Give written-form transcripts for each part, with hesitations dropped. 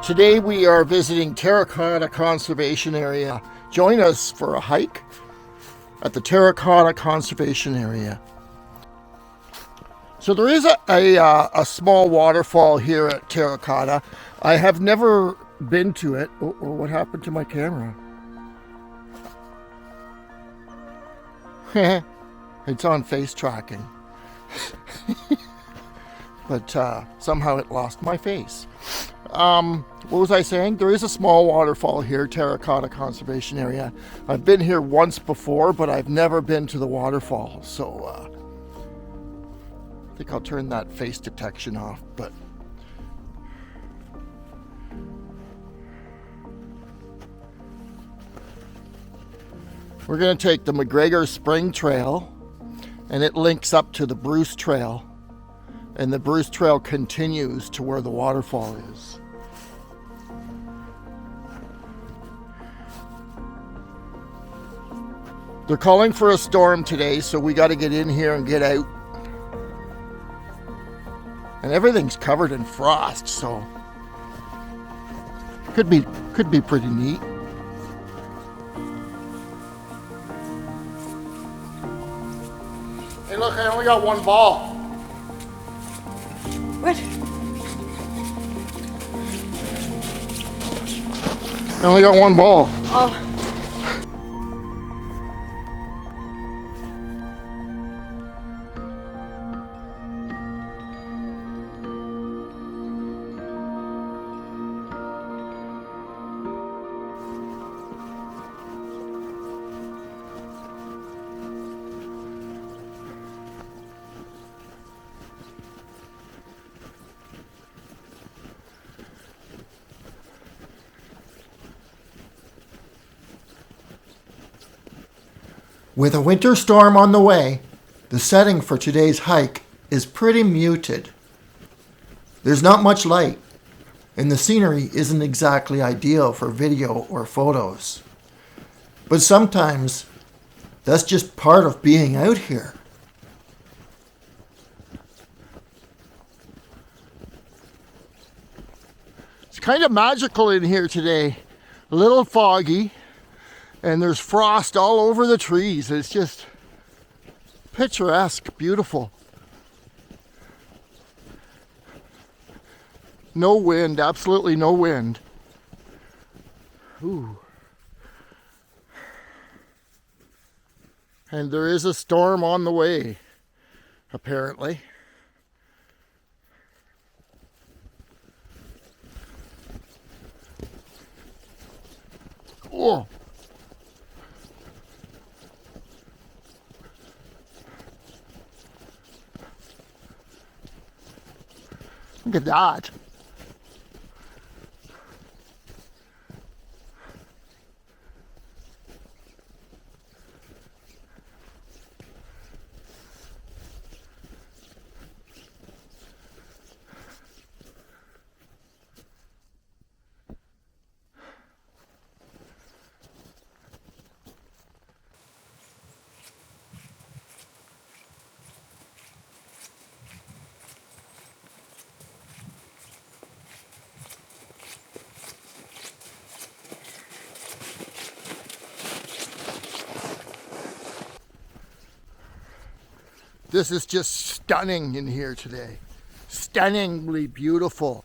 Today we are visiting Terra Cotta Conservation Area. Join us for a hike at the Terra Cotta Conservation Area. So there is a small waterfall here at Terra Cotta. I have never been to it. Oh, what happened to my camera? It's on face tracking. But somehow it lost my face. What was I saying? There is a small waterfall here, Terra Cotta Conservation Area. I've been here once before, but I've never been to the waterfall. So I think I'll turn that face detection off. But we're going to take the McGregor Spring Trail, and it links up to the Bruce Trail. And the Bruce Trail continues to where the waterfall is. They're calling for a storm today, so we got to get in here and get out. And everything's covered in frost, so could be pretty neat. Hey, look, I only got one ball. What? I only got one ball. Oh. With a winter storm on the way, the setting for today's hike is pretty muted. There's not much light, and the scenery isn't exactly ideal for video or photos. But sometimes, that's just part of being out here. It's kind of magical in here today. A little foggy. And there's frost all over the trees. It's just picturesque, beautiful. No wind, absolutely no wind. Ooh. And there is a storm on the way, apparently. Oh. Look at that. This is just stunning in here today. Stunningly beautiful.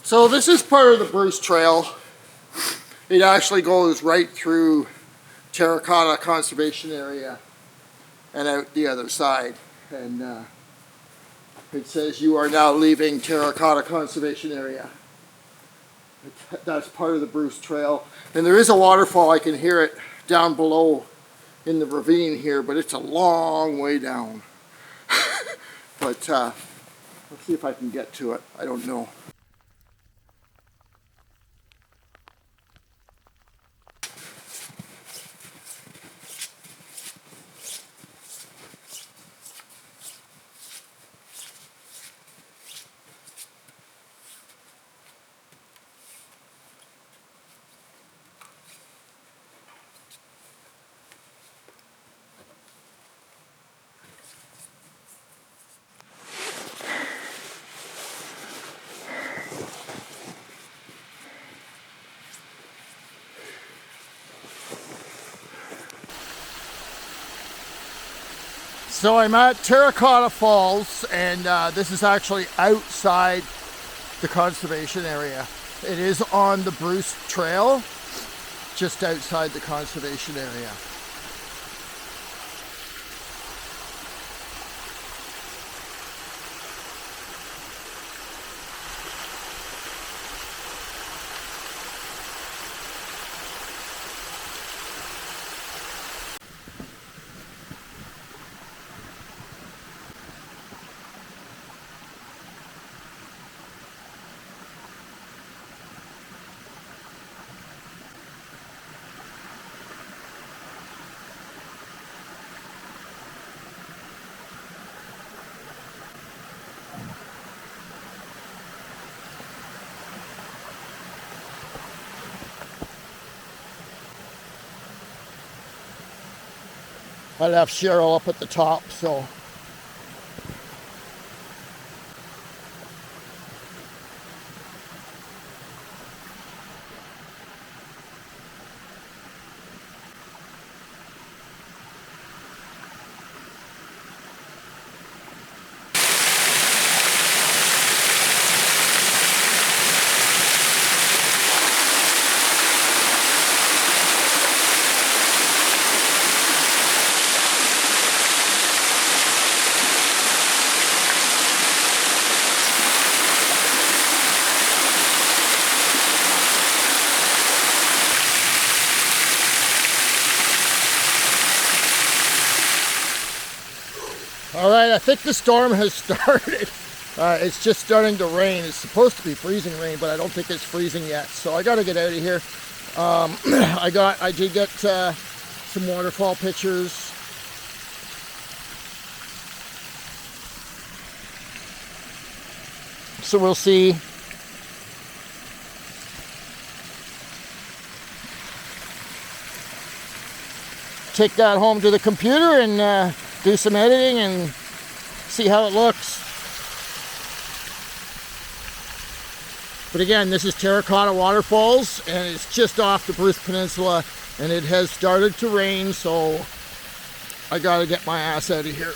So this is part of the Bruce Trail. It actually goes right through Terra Cotta Conservation Area and out the other side. And it says you are now leaving Terra Cotta Conservation Area. That's part of the Bruce Trail. And there is a waterfall. I can hear it down below in the ravine here, but it's a long way down. But let's see if I can get to it. I don't know. So I'm at Terra Cotta Falls, and this is actually outside the conservation area. It is on the Bruce Trail, just outside the conservation area. I left Cheryl up at the top, so all right, I think the storm has started. It's just starting to rain. It's supposed to be freezing rain, but I don't think it's freezing yet. So I got to get out of here. I did get some waterfall pictures. So we'll see. Take that home to the computer and do some editing and see how it looks. But again, this is Terra Cotta Waterfalls, and it's just off the Bruce Peninsula, and it has started to rain, so I gotta get my ass out of here.